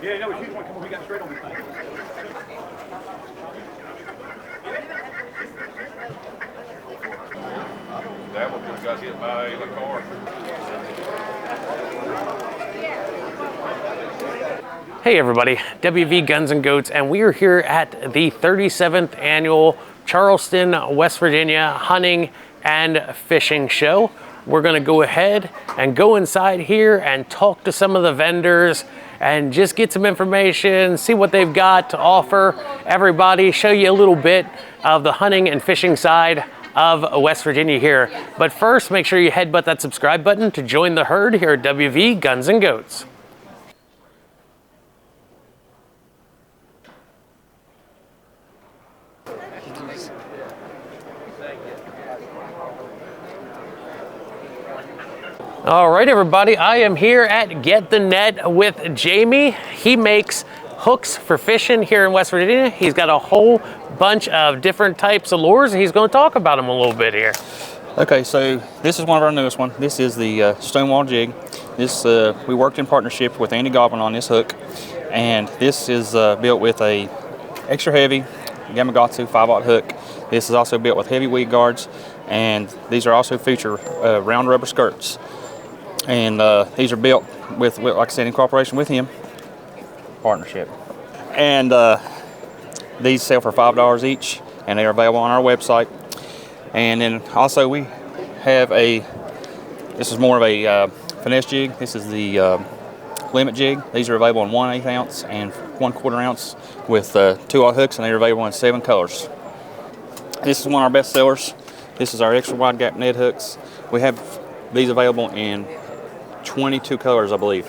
Yeah, no, huge one. Come on, we got straight on this thing. That one just got hit by a car. Hey everybody, WV Guns and Goats, and we are here at the 37th annual Charleston, West Virginia hunting and fishing show. We're gonna go ahead and go inside here and talk to some of the vendors and just get some information, see what they've got to offer everybody, show you a little bit of the hunting and fishing side of West Virginia here. But first, make sure you headbutt that subscribe button to join the herd here at WV Guns and Goats. All right, everybody, I am here at Get the Net with Jamie. He makes hooks for fishing here in West Virginia. He's got a whole bunch of different types of lures, and he's going to talk about them a little bit here. Okay, so this is one of our newest ones. This is the Stonewall jig. This we worked in partnership with Andy Goblin on this hook, and this is built with a extra heavy Gamakatsu 5/0 hook. This is also built with heavy weed guards, and these are also feature round rubber skirts. And these are built with, like I said, in cooperation with him, partnership. And these sell for $5 each, and they are available on our website. And then also we have this is more of a finesse jig. This is the limit jig. These are available in 1/8 ounce and 1/4 ounce with 2/0 hooks, and they're available in 7 colors. This is one of our best sellers. This is our extra wide gap Ned hooks. We have these available in 22 colors, I believe.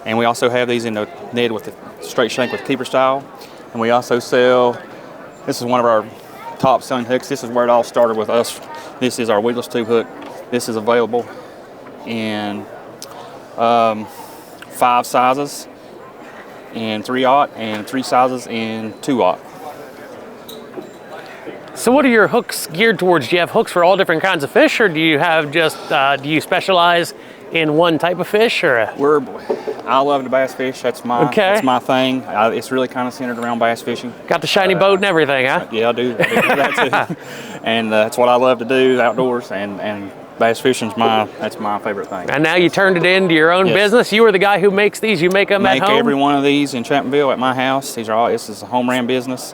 And we also have these in the Ned with the straight shank with keeper style. And we also sell, this is one of our top selling hooks. This is where it all started with us. This is our weedless tube hook. This is available in 5 sizes in 3/0 and 3 sizes in 2/0. So what are your hooks geared towards? Do you have hooks for all different kinds of fish, or do you have just, do you specialize in one type of fish? Or I love the bass fish. That's my thing. It's really kind of centered around bass fishing. Got the shiny boat and everything, huh? Yeah, I do that too. And that's what I love to do outdoors, and bass fishing's that's my favorite thing. And now you turned it into your own business. You are the guy who makes these. You make them at home? Make every one of these in Chapmanville at my house. This is a home ran business.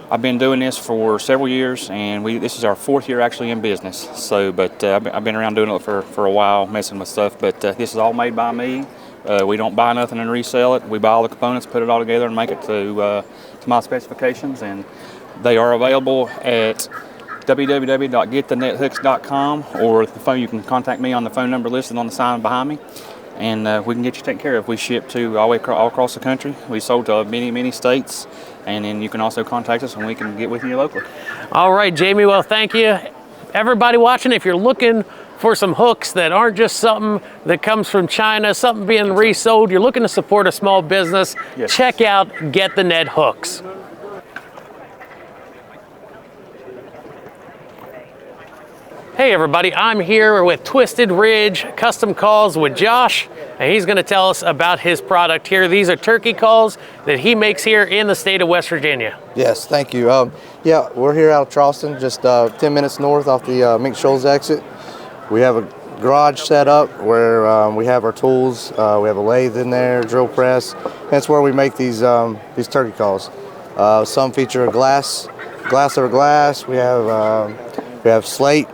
I've been doing this for several years, and this is our 4th year actually in business. So, but I've been around doing it for a while, messing with stuff. But this is all made by me. We don't buy nothing and resell it. We buy all the components, put it all together, and make it to my specifications. And they are available at www.getthenethooks.com, or the phone. You can contact me on the phone number listed on the sign behind me, and we can get you taken care of. We ship to all across the country. We sold to many states. And then you can also contact us, and we can get with you locally. All right, Jamie, well, thank you. Everybody watching, if you're looking for some hooks that aren't just something that comes from China, something being resold, you're looking to support a small business, check out Get the Net Hooks. Hey everybody, I'm here with Twisted Ridge Custom Calls with Josh, and he's going to tell us about his product here. These are turkey calls that he makes here in the state of West Virginia. Yes, thank you. Yeah, we're here out of Charleston, just 10 minutes north off the Mink Shoals exit. We have a garage set up where we have our tools. We have a lathe in there, drill press. That's where we make these turkey calls. Some feature glass over glass. We have slate.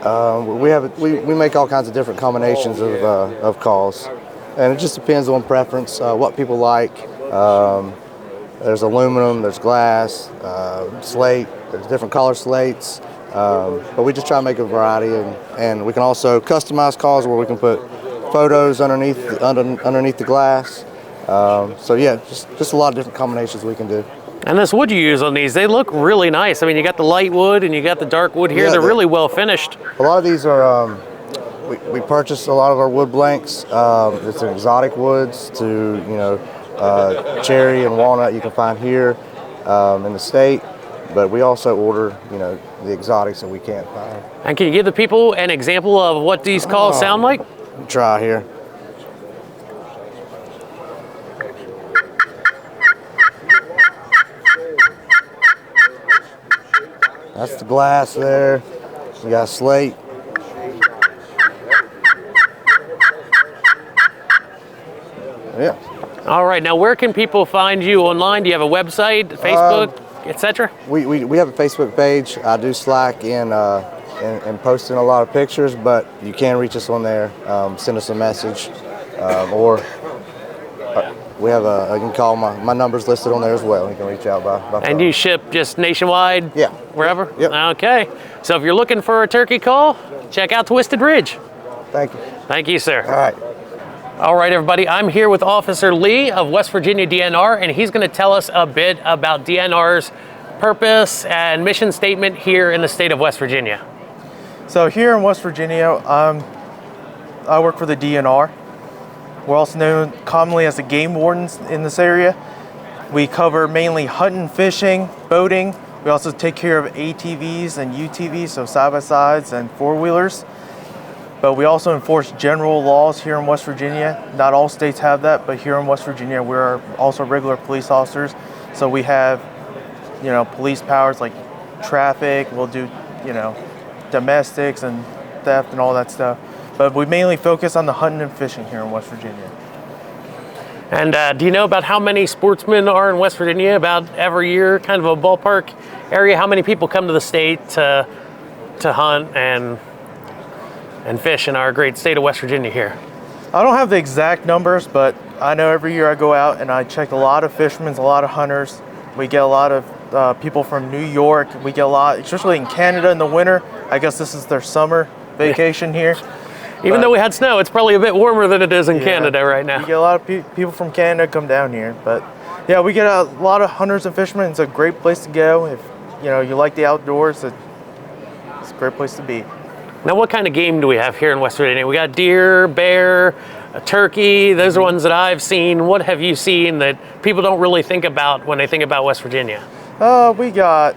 We make all kinds of different combinations of calls, and it just depends on preference, what people like. There's aluminum, there's glass, slate, there's different color slates, but we just try to make a variety, and we can also customize calls where we can put photos underneath the glass. So yeah, just a lot of different combinations we can do. And this wood you use on these, they look really nice. I mean, you got the light wood and you got the dark wood here. Yeah, they're really well finished. A lot of these are, we purchased a lot of our wood blanks. It's exotic woods to, cherry and walnut you can find here in the state. But we also order, the exotics that we can't find. And can you give the people an example of what these calls sound like? Try here. That's the glass there. We got slate. Yeah. All right, now where can people find you online? Do you have a website, Facebook, etc.? We have a Facebook page. I do slack in posting a lot of pictures, but you can reach us on there. Send us a message, or we have you can call my number's listed on there as well. You can reach out by phone. And you ship just nationwide? Yeah. Wherever? Yep. Okay. So if you're looking for a turkey call, check out Twisted Ridge. Thank you. Thank you, sir. All right. All right, everybody, I'm here with Officer Lee of West Virginia DNR, and he's going to tell us a bit about DNR's purpose and mission statement here in the state of West Virginia. So here in West Virginia, I work for the DNR. We're also known commonly as the game wardens in this area. We cover mainly hunting, fishing, boating. We also take care of ATVs and UTVs, so side-by-sides and four-wheelers. But we also enforce general laws here in West Virginia. Not all states have that, but here in West Virginia, we're also regular police officers. So we have, police powers like traffic. We'll do, domestics and theft and all that stuff. But we mainly focus on the hunting and fishing here in West Virginia. And do you know about how many sportsmen are in West Virginia? About every year, kind of a ballpark area? How many people come to the state to hunt and fish in our great state of West Virginia here? I don't have the exact numbers, but I know every year I go out and I check a lot of fishermen, a lot of hunters. We get a lot of people from New York. We get a lot, especially in Canada in the winter. I guess this is their summer vacation here. Even though we had snow, it's probably a bit warmer than it is in Canada right now. We get a lot of people from Canada come down here. But yeah, we get a lot of hunters and fishermen. It's a great place to go. If you like the outdoors, it's a great place to be. Now, what kind of game do we have here in West Virginia? We got deer, bear, a turkey. Those are ones that I've seen. What have you seen that people don't really think about when they think about West Virginia? We got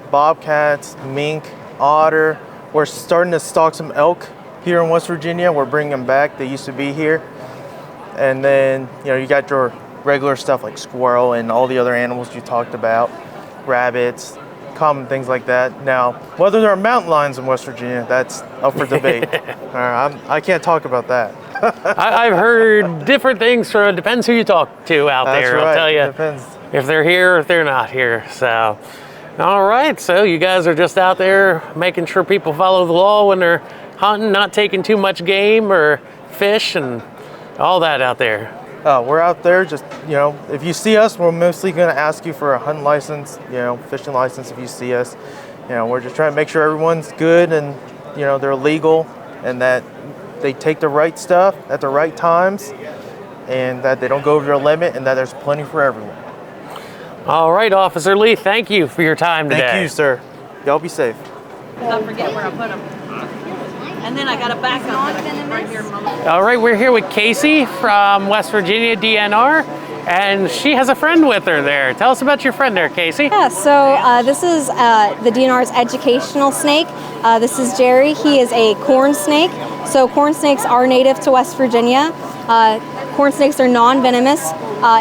bobcats, mink, otter. We're starting to stock some elk here in West Virginia. We're bringing them back. They used to be here. And then, you got your regular stuff like squirrel and all the other animals you talked about, rabbits, common things like that. Now, whether there are mountain lions in West Virginia, that's up for debate. I can't talk about that. I've heard different things. It depends who you talk to out That's there. right. I'll tell you Depends. if they're here or if they're not here. So, all right. So you guys are just out there making sure people follow the law when they're hunting, not taking too much game or fish and all that out there. We're out there just, if you see us, we're mostly going to ask you for a hunting license, fishing license if you see us. We're just trying to make sure everyone's good and, they're legal and that they take the right stuff at the right times and that they don't go over their limit and that there's plenty for everyone. All right, Officer Lee, thank you for your time today. Thank you, sir. Y'all be safe. I forget where I put them. And then I got a backup right here. All right, we're here with Casey from West Virginia DNR, and she has a friend with her there. Tell us about your friend there, Casey. Yeah, so this is the DNR's educational snake. This is Jerry. He is a corn snake. So corn snakes are native to West Virginia. Corn snakes are non-venomous.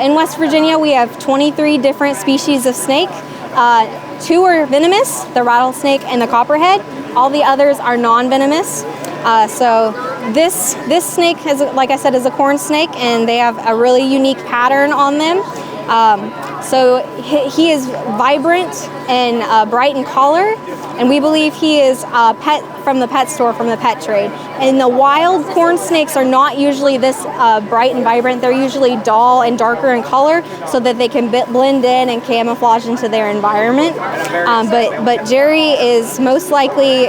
In West Virginia, we have 23 different species of snake. 2 are venomous, the rattlesnake and the copperhead. All the others are non-venomous. So this snake, like I said, is a corn snake, and they have a really unique pattern on them. So he is vibrant and bright in color, and we believe he is a pet from the pet store, from the pet trade. And the wild corn snakes are not usually this bright and vibrant. They're usually dull and darker in color so that they can blend in and camouflage into their environment. But Jerry is most likely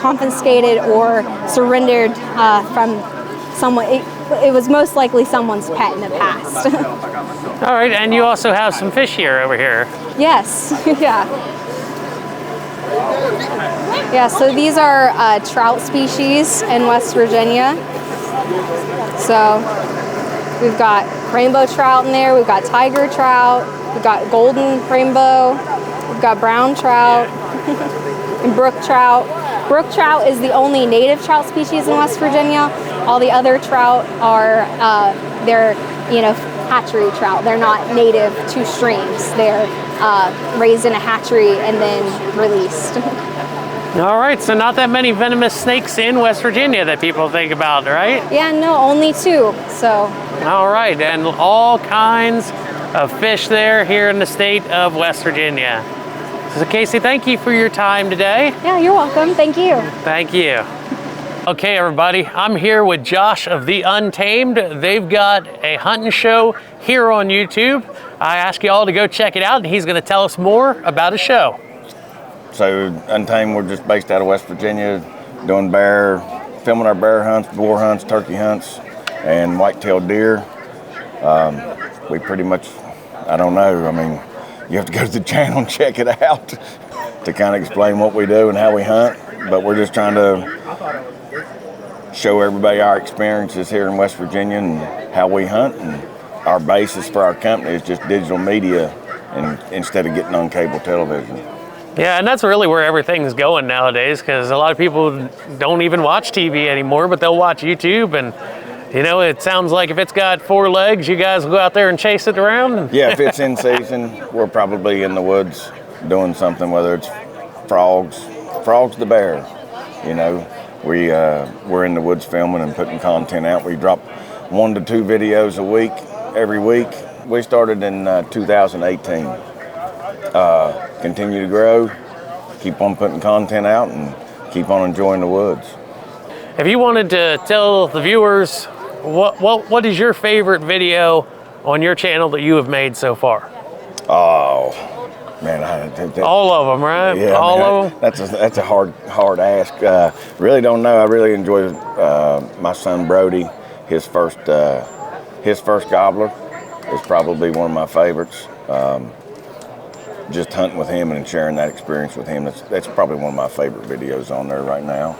confiscated or surrendered from someone. It was most likely someone's pet in the past. All right, and you also have some fish here over here. Yes, yeah. Yeah, so these are trout species in West Virginia. So we've got rainbow trout in there, we've got tiger trout, we've got golden rainbow, we've got brown trout, and brook trout. Brook trout is the only native trout species in West Virginia. All the other trout are, they're hatchery trout. They're not native to streams. They're raised in a hatchery and then released. All right, so not that many venomous snakes in West Virginia that people think about, right? Yeah, no, only 2. So. All right, and all kinds of fish there here in the state of West Virginia. So Casey, thank you for your time today. Yeah, you're welcome. Thank you. Thank you. Okay, everybody, I'm here with Josh of the Untamed. They've got a hunting show here on YouTube. I ask you all to go check it out, and he's going to tell us more about his show. So Untamed, we're just based out of West Virginia, doing filming our bear hunts, boar hunts, turkey hunts, and whitetail deer. We pretty much, I don't know, I mean, you have to go to the channel and check it out to kind of explain what we do and how we hunt. But we're just trying to show everybody our experiences here in West Virginia and how we hunt. And our basis for our company is just digital media, and instead of getting on cable television. Yeah, and that's really where everything's going nowadays, because a lot of people don't even watch TV anymore, but they'll watch YouTube. And you know, it sounds like if it's got 4 legs, you guys will go out there and chase it around. Yeah, if it's in season, we're probably in the woods doing something, whether it's frogs the bear, you know. We're in the woods filming and putting content out. We drop 1 to 2 videos a week, every week. We started in 2018. Continue to grow, keep on putting content out, and keep on enjoying the woods. If you wanted to tell the viewers what is your favorite video on your channel that you have made so far? Oh, man, all of them, right? Yeah, all of them. That's a hard ask. Really don't know. I really enjoy my son Brody. His first gobbler is probably one of my favorites. Just hunting with him and sharing that experience with him. That's probably one of my favorite videos on there right now.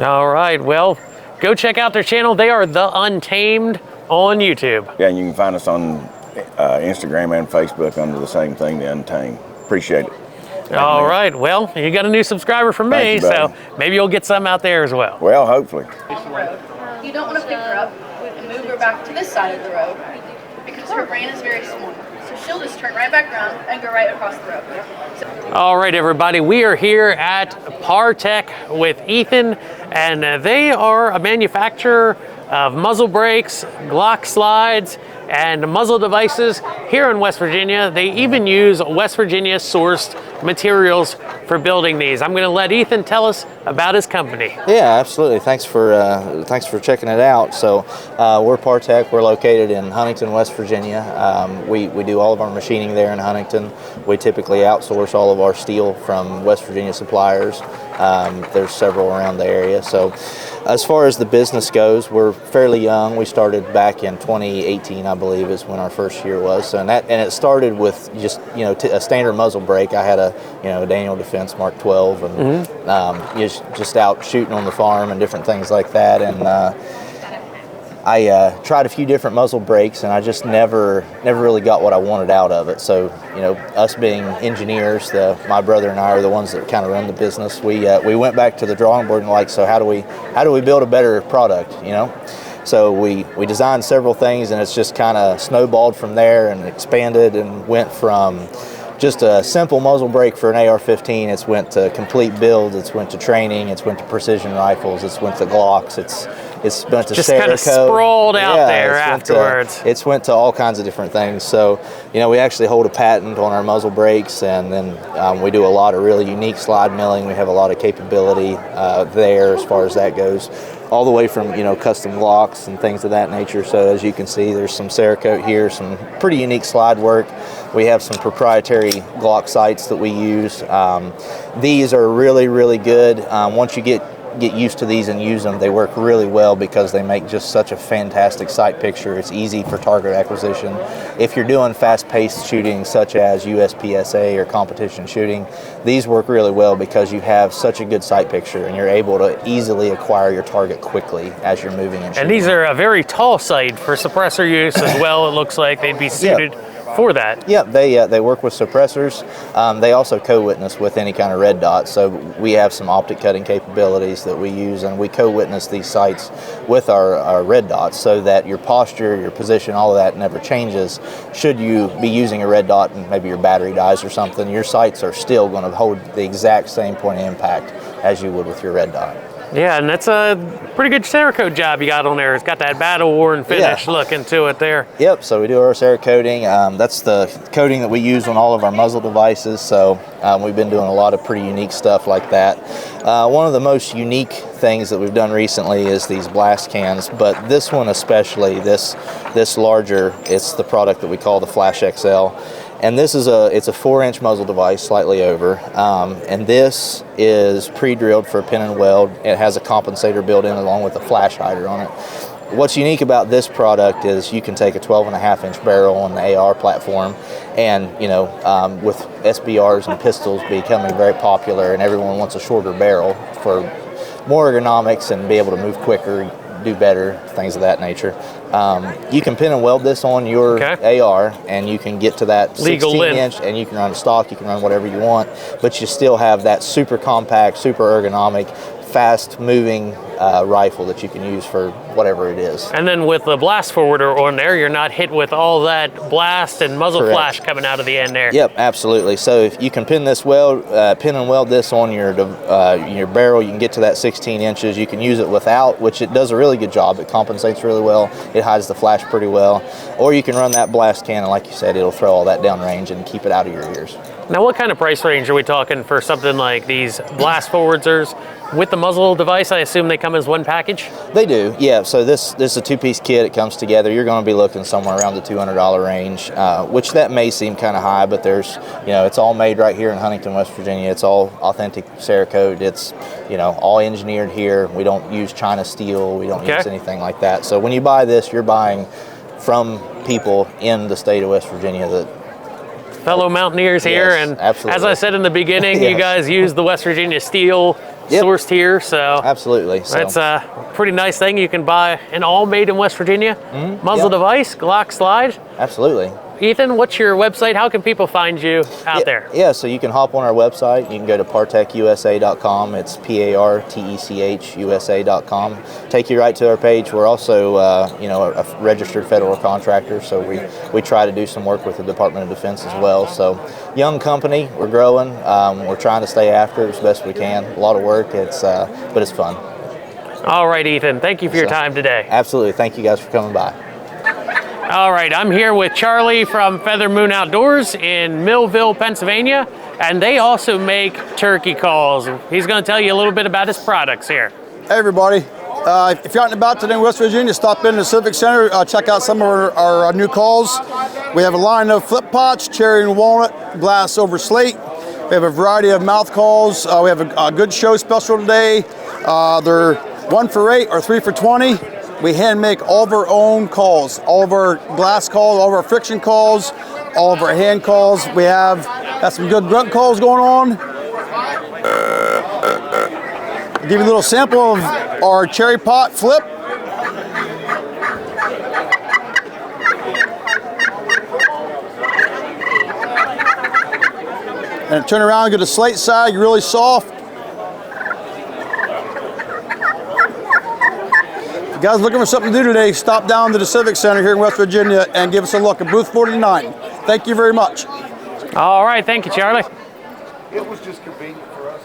All right, well, go check out their channel. They are The Untamed on YouTube. Yeah, and you can find us on Instagram and Facebook under the same thing, The Untamed. Appreciate it. All right, well, you got a new subscriber from me, so maybe you'll get some out there as well. Well, hopefully. You don't want to pick her up and move her back to this side of the road because her brain is very small. So she'll just turn right back around and go right across the road. All right, everybody, we are here at Partech with Ethan, and they are a manufacturer of muzzle brakes, Glock slides, and muzzle devices here in West Virginia. They even use West Virginia sourced materials for building these. I'm going to let Ethan tell us about his company. Yeah, absolutely. Thanks for checking it out. So we're Partech. We're located in Huntington, West Virginia. We do all of our machining there in Huntington. We typically outsource all of our steel from West Virginia suppliers. There's several around the area. So as far as the business goes, we're fairly young. We started back in 2018, I believe, is when our first year was. So, and it started with just a standard muzzle brake. I had a Daniel Defense Mark 12, and just out shooting on the farm and different things like that. And I tried a few different muzzle brakes, and I just never really got what I wanted out of it. So, us being engineers, my brother and I are the ones that kind of run the business. We went back to the drawing board and so how do we build a better product, So we designed several things, and it's just kind of snowballed from there and expanded and went from just a simple muzzle brake for an AR-15. It's went to complete builds. It's went to training. It's went to precision rifles. It's went to Glocks. It's went to just Cerakote. Kind of sprawled out there afterwards. It's went to all kinds of different things. So, we actually hold a patent on our muzzle brakes, and then we do a lot of really unique slide milling. We have a lot of capability there as far as that goes, all the way from custom Glocks and things of that nature. So as you can see, there's some Cerakote here, some pretty unique slide work. We have some proprietary Glock sights that we use. These are really, really good. Once you get used to these and use them, they work really well because they make just such a fantastic sight picture. It's easy for target acquisition. If you're doing fast-paced shooting such as USPSA or competition shooting, these work really well because you have such a good sight picture and you're able to easily acquire your target quickly as you're moving and shooting. And these are a very tall sight for suppressor use as well. It looks like they'd be suited for that. Yeah, they work with suppressors. They also co-witness with any kind of red dot. So we have some optic cutting capabilities that we use, and we co-witness these sights with our red dots so that your posture, your position, all of that never changes. Should you be using a red dot and maybe your battery dies or something, your sights are still going to hold the exact same point of impact as you would with your red dot. Yeah, and that's a pretty good Cerakote job you got on there. It's got that battle-worn finish look into it there. Yep, so we do our Cerakoting. That's the coating that we use on all of our muzzle devices, so we've been doing a lot of pretty unique stuff like that. One of the most unique things that we've done recently is these blast cans, but this one especially, this larger, it's the product that we call the Flash XL. And this is it's a 4-inch muzzle device, slightly over, and this is pre-drilled for pin and weld. It has a compensator built in along with a flash hider on it. What's unique about this product is you can take a 12.5-inch barrel on the AR platform, and with SBRs and pistols becoming very popular, and everyone wants a shorter barrel for more ergonomics and be able to move quicker, do better, things of that nature. You can pin and weld this on your AR, and you can get to that 16-inch, and you can run a stock, you can run whatever you want, but you still have that super compact, super ergonomic, fast-moving rifle that you can use for whatever it is. And then with the blast forwarder on there, you're not hit with all that blast and muzzle flash coming out of the end there. Yep, absolutely. So if you can pin and weld this on your barrel, you can get to that 16 inches. You can use it without, which it does a really good job. It compensates really well. It hides the flash pretty well. Or you can run that blast can, and like you said, it'll throw all that downrange and keep it out of your ears. Now, what kind of price range are we talking for something like these blast forwarders with the muzzle device? I assume they come as one package? They do, yeah. So this is a 2-piece kit. It comes together. You're going to be looking somewhere around the $200 range, which that may seem kind of high, but there's, it's all made right here in Huntington, West Virginia. It's all authentic Cerakote. It's, all engineered here. We don't use China steel. We don't use anything like that. So when you buy this, you're buying from people in the state of West Virginia that fellow mountaineers here, and absolutely. As I said in the beginning, you guys use the West Virginia steel sourced here, so absolutely. That's a pretty nice thing. You can buy an all made in West Virginia muzzle device, Glock slide. Absolutely. Ethan, what's your website? How can people find you out there? Yeah, so you can hop on our website. You can go to partechusa.com. It's PARTECHUSA.com. Take you right to our page. We're also, a registered federal contractor, so we try to do some work with the Department of Defense as well. So, young company, we're growing. We're trying to stay after it as best we can. A lot of work, but it's fun. All right, Ethan. Thank you for your time today. Absolutely. Thank you guys for coming by. All right, I'm here with Charlie from Feather Moon Outdoors in Millville, Pennsylvania, and they also make turkey calls. He's going to tell you a little bit about his products here. Hey everybody, if you're out and about today in West Virginia, stop in the Civic Center, check out some of our new calls. We have a line of flip pots, cherry and walnut, glass over slate. We have a variety of mouth calls. We have a good show special today. They're 1 for $8 or 3 for $20. We hand make all of our own calls, all of our glass calls, all of our friction calls, all of our hand calls. We have got some good grunt calls going on. I'll give you a little sample of our cherry pot flip. And turn around, get a slate side, really soft. If you guys looking for something to do today, stop down to the Civic Center here in West Virginia and give us a look at booth 49. Thank you very much. All right, thank you, Charlie. It was just convenient for us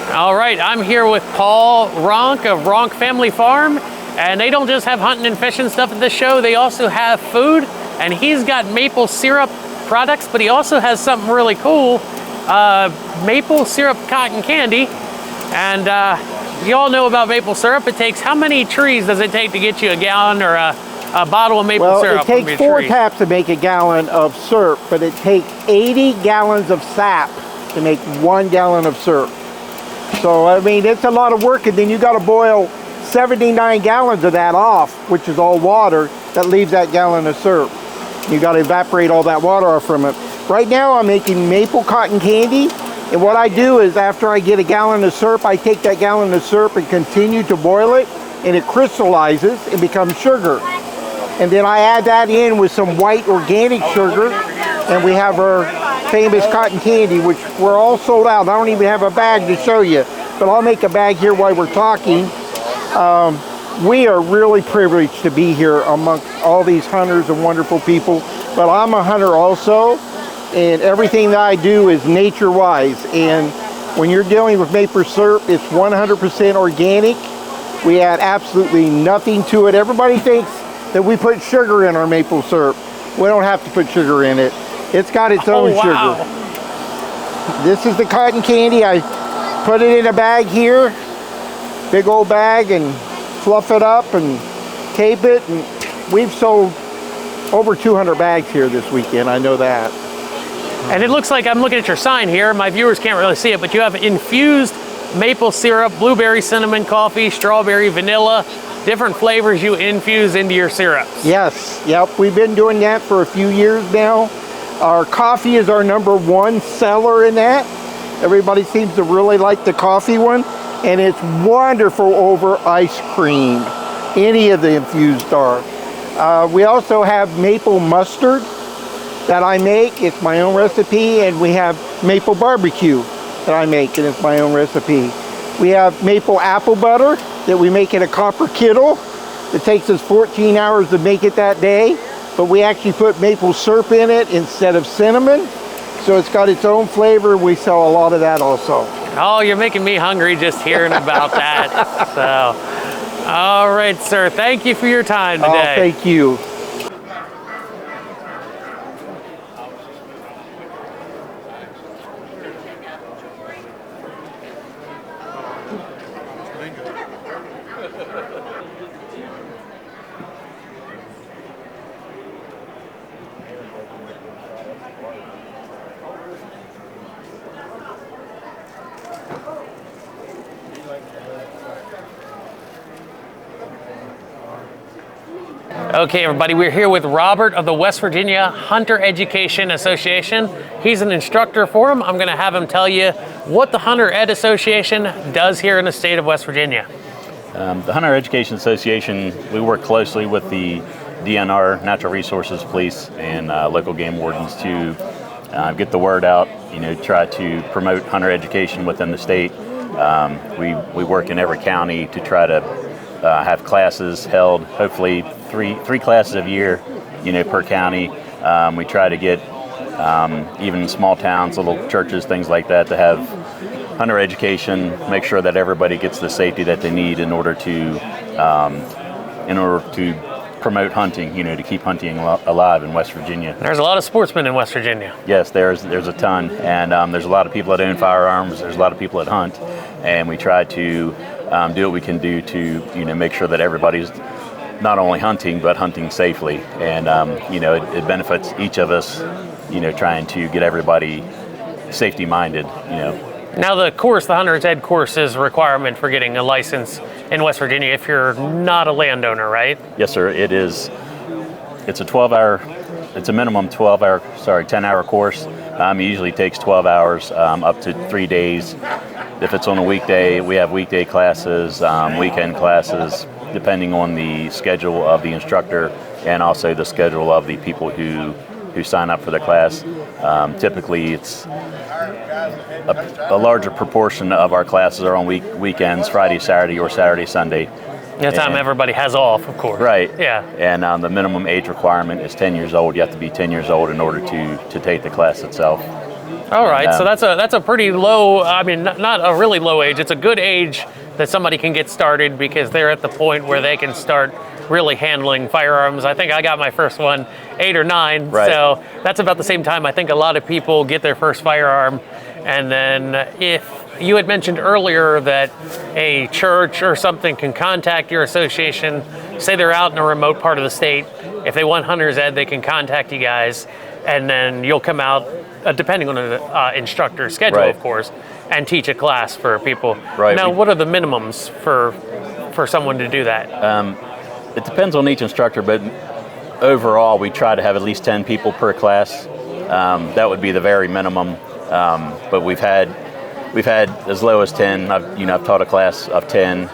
to... All right, I'm here with Paul Ronk of Ronk Family Farm, and they don't just have hunting and fishing stuff at this show, they also have food, and he's got maple syrup products, but he also has something really cool, maple syrup cotton candy. And you all know about maple syrup. It takes, how many trees does it take to get you a gallon or a bottle of maple syrup? Well, it takes 4 taps to make a gallon of syrup, but it takes 80 gallons of sap to make 1 gallon of syrup. So, I mean, it's a lot of work, and then you got to boil 79 gallons of that off, which is all water, that leaves that gallon of syrup. You got to evaporate all that water off from it. Right now, I'm making maple cotton candy, And what I do is after I get a gallon of syrup, I take that gallon of syrup and continue to boil it, and it crystallizes and becomes sugar. And then I add that in with some white organic sugar, and we have our famous cotton candy, which we're all sold out. I don't even have a bag to show you, but I'll make a bag here while we're talking. We are really privileged to be here amongst all these hunters and wonderful people, but I'm a hunter also, and everything that I do is nature-wise. And when you're dealing with maple syrup, it's 100% organic. We add absolutely nothing to it. Everybody thinks that we put sugar in our maple syrup. We don't have to put sugar in it. It's got its own sugar. This is the cotton candy. I put it in a bag here, big old bag, and fluff it up and tape it. And we've sold over 200 bags here this weekend. I know that. And it looks like, I'm looking at your sign here, my viewers can't really see it, but you have infused maple syrup, blueberry cinnamon coffee, strawberry, vanilla, different flavors you infuse into your syrups. Yes, yep, we've been doing that for a few years now. Our coffee is our #1 seller in that. Everybody seems to really like the coffee one, and it's wonderful over ice cream. Any of the infused are. We also have maple mustard that I make. It's my own recipe. And we have maple barbecue that I make, and it's my own recipe. We have maple apple butter that we make in a copper kettle. It takes us 14 hours to make it that day, but we actually put maple syrup in it instead of cinnamon. So it's got its own flavor. We sell a lot of that also. Oh, you're making me hungry just hearing about that. So, all right, sir. Thank you for your time today. Oh, thank you. Okay, everybody, we're here with Robert of the West Virginia Hunter Education Association. He's an instructor for him. I'm going to have him tell you what the Hunter Ed Association does here in the state of West Virginia. The Hunter Education Association, we work closely with the DNR, Natural Resources Police, and local game wardens to get the word out, try to promote hunter education within the state. We work in every county to try to have classes held, hopefully three classes a year, per county. We try to get even small towns, little churches, things like that, to have hunter education, make sure that everybody gets the safety that they need in order to promote hunting, to keep hunting alive in West Virginia. There's a lot of sportsmen in West Virginia. Yes, there's a ton, and there's a lot of people that own firearms. There's a lot of people that hunt, and we try to do what we can do to make sure that everybody's not only hunting but hunting safely, and it benefits each of us, trying to get everybody safety minded. Now the Hunter's Ed course is a requirement for getting a license in West Virginia if you're not a landowner, right? Yes, sir. It is. It's a 10-hour course. It usually takes 12 hours, up to 3 days. If it's on a weekday, we have weekday classes, weekend classes, depending on the schedule of the instructor and also the schedule of the people who sign up for the class. Typically, it's a larger proportion of our classes are on weekends, Friday, Saturday, or Saturday, Sunday. The time everybody has off, of course. Right. Yeah. And the minimum age requirement is 10 years old. You have to be 10 years old in order to take the class itself. All right, so that's a pretty low, not a really low age. It's a good age that somebody can get started because they're at the point where they can start really handling firearms. I think I got my first one 8 or 9, right. So that's about the same time I think a lot of people get their first firearm. And then if you had mentioned earlier that a church or something can contact your association, say they're out in a remote part of the state, if they want Hunter's Ed, they can contact you guys, and then you'll come out, depending on the instructor's schedule, right, of course, and teach a class for people. Right. Now, what are the minimums for someone to do that? It depends on each instructor, but overall, we try to have at least 10 people per class. That would be the very minimum. But we've had as low as 10. I've taught a class of 10,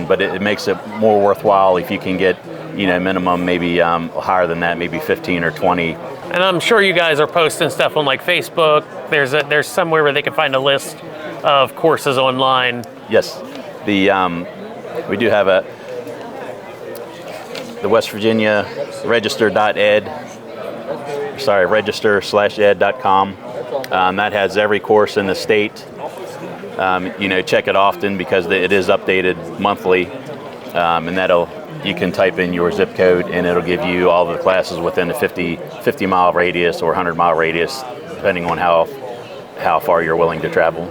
but it makes it more worthwhile if you can get minimum maybe higher than that, maybe 15 or 20. And I'm sure you guys are posting stuff on like Facebook. There's somewhere where they can find a list of courses online. Yes, we do have the West Virginia register/ed.com. That has every course in the state. Check it often because it is updated monthly, and you can type in your zip code and it'll give you all the classes within a 50 mile radius or 100 mile radius, depending on how far you're willing to travel.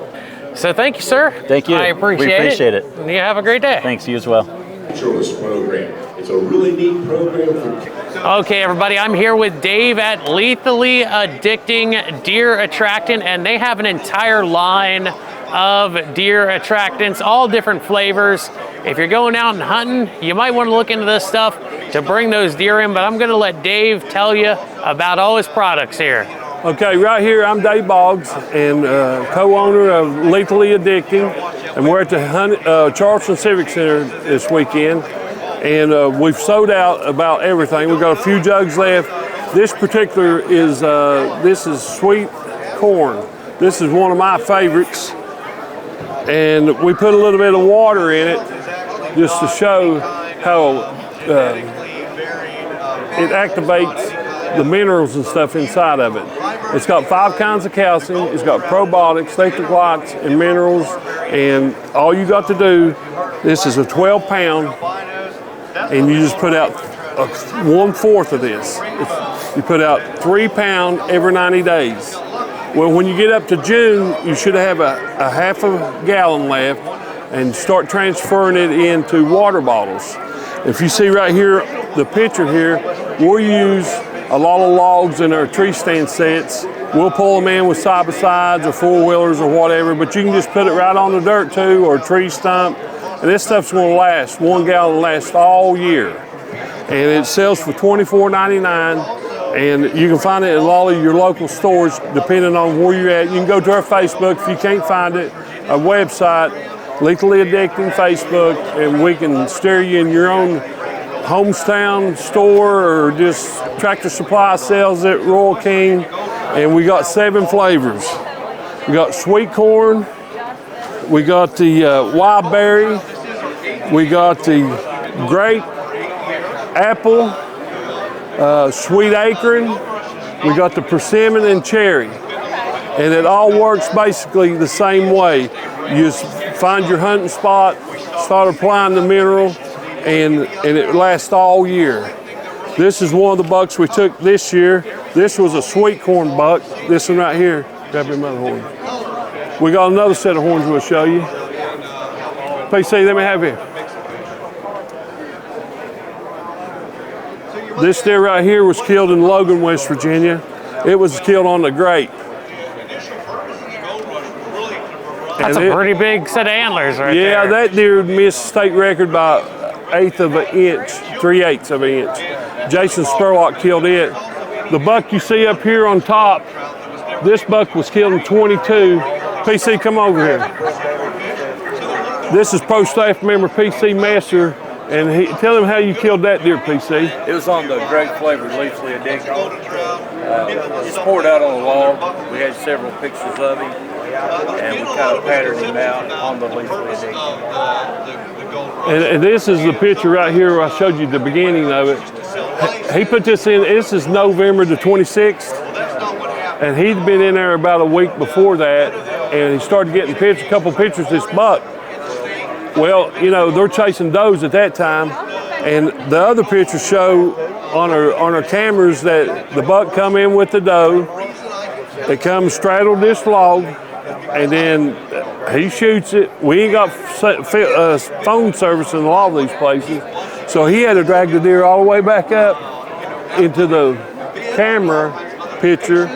So thank you, sir. Thank you. I appreciate it. We appreciate it. You have a great day. Thanks, you as well. Program. It's a really neat program for. Okay, everybody, I'm here with Dave at Lethally Addicting Deer Attractant, and they have an entire line of deer attractants, all different flavors. If you're going out and hunting, you might want to look into this stuff to bring those deer in, but I'm going to let Dave tell you about all his products here. Okay, right here, I'm Dave Boggs, and co-owner of Lethally Addicting, and we're at the Charleston Civic Center this weekend, and we've sold out about everything. We've got a few jugs left. This particular is sweet corn. This is one of my favorites, and we put a little bit of water in it just to show how it activates the minerals and stuff inside of it. It's got 5 kinds of calcium, it's got probiotics, electrolytes, and minerals, and all you got to do, this is a 12 pound, and you just put out 1/4 of this. You put out 3 pounds every 90 days. Well, when you get up to June, you should have a half a gallon left and start transferring it into water bottles. If you see right here, the picture here, we'll use a lot of logs in our tree stand sets. We'll pull them in with side-by-sides or four-wheelers or whatever, but you can just put it right on the dirt too, or a tree stump. And this stuff's gonna last, 1 gallon lasts all year. And it sells for $24.99, and you can find it at all of your local stores, depending on where you're at. You can go to our Facebook if you can't find it, our website, Lethally Addicting Facebook, and we can steer you in your own hometown store or just Tractor Supply sells at Royal King. And we got 7 flavors. We got sweet corn, we got the wild berry, we got the grape, apple, sweet acorn, we got the persimmon and cherry. And it all works basically the same way. You just find your hunting spot, start applying the mineral, and it lasts all year. This is one of the bucks we took this year. This was a sweet corn buck. This one right here. Grab your mother horn. We got another set of horns we'll show you. PC, let me have here. This deer right here was killed in Logan, West Virginia. It was killed on the grape. That's a pretty big set of antlers right there. Yeah, that deer missed state record by 1/8 of an inch, 3/8 of an inch. Jason Spurlock killed it. The buck you see up here on top, this buck was killed in 22. PC, come over here. This is Pro Staff Member PC Messer, and tell him how you killed that deer, PC. It was on the grape flavored Lethally Addicted. Just poured out on a log. We had several pictures of him, and we kind of patterned him out on the Lethally Addicted. And this is the picture right here where I showed you the beginning of it. He put this in, this is November the 26th, and he'd been in there about a week before that, and he started getting a couple pictures of this buck. Well, you know, they're chasing does at that time, and the other pictures show on our cameras that the buck come in with the doe, it comes straddled this log, and then he shoots it. We ain't got phone service in a lot of these places, so he had to drag the deer all the way back up into the camera picture.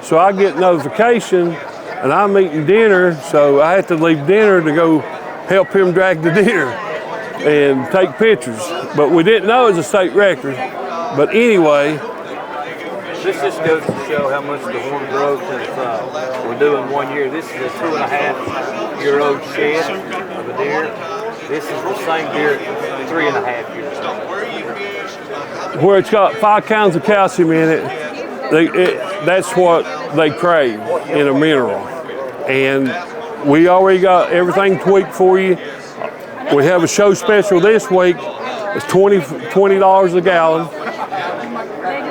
So I get notification, and I'm eating dinner, so I had to leave dinner to go help him drag the deer and take pictures. But we didn't know it was a state record. But anyway, This just goes to show how much the horn growth is we're doing 1 year. This is a 2.5-year-old shed of a deer. This is the same deer 3.5 years old. Where it's got 5 kinds of calcium in it, that's what they crave in a mineral. And we already got everything tweaked for you. We have a show special this week. It's $20 a gallon.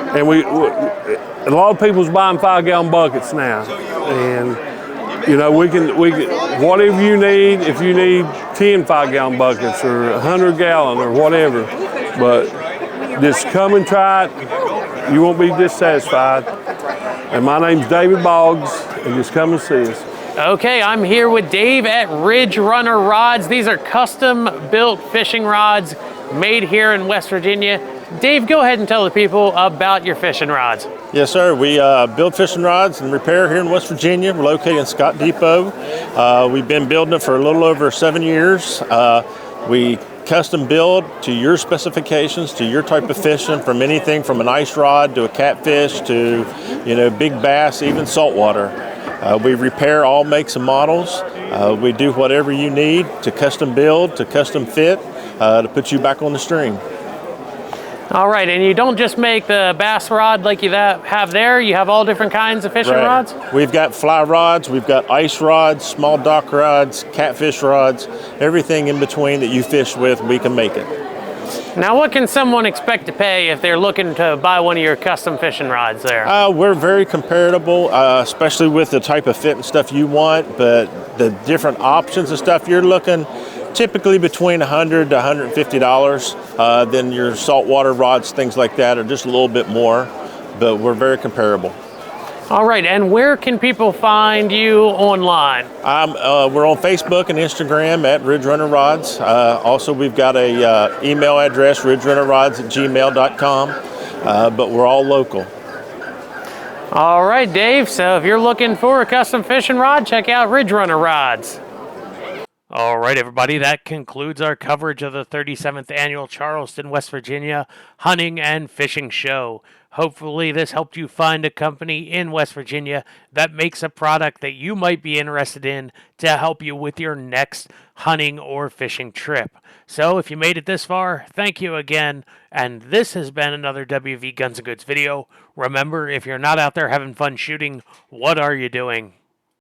And a lot of people's buying 5-gallon buckets now. And you know, we can whatever you need, if you need 10 5-gallon buckets or 100-gallon or whatever. But just come and try it. You won't be dissatisfied. And my name's David Boggs, and just come and see us. Okay, I'm here with Dave at Ridge Runner Rods. These are custom-built fishing rods made here in West Virginia. Dave, go ahead and tell the people about your fishing rods. Yes, sir. We build fishing rods and repair here in West Virginia. We're located in Scott Depot. We've been building it for a little over 7 years. We custom build to your specifications, to your type of fishing, from anything from an ice rod to a catfish to, you know, big bass, even saltwater. We repair all makes and models. We do whatever you need to custom build, to custom fit, to put you back on the stream. All right, and you don't just make the bass rod like you have there, you have all different kinds of fishing rods? We've got fly rods, we've got ice rods, small dock rods, catfish rods, everything in between that you fish with, we can make it. Now, what can someone expect to pay if they're looking to buy one of your custom fishing rods there? We're very comparable, especially with the type of fit and stuff you want, but the different options and stuff you're looking, typically between $100 to $150. Then your saltwater rods, things like that, are just a little bit more, but we're very comparable. All right, and where can people find you online? We're on Facebook and Instagram at Ridge Runner Rods. Also, we've got a email address, ridgerunnerrods@gmail.com, but we're all local. All right, Dave, so if you're looking for a custom fishing rod, check out Ridge Runner Rods. All right, everybody, that concludes our coverage of the 37th Annual Charleston, West Virginia Hunting and Fishing Show. Hopefully this helped you find a company in West Virginia that makes a product that you might be interested in to help you with your next hunting or fishing trip. So if you made it this far, thank you again. And this has been another WV Guns and Goods video. Remember, if you're not out there having fun shooting, what are you doing?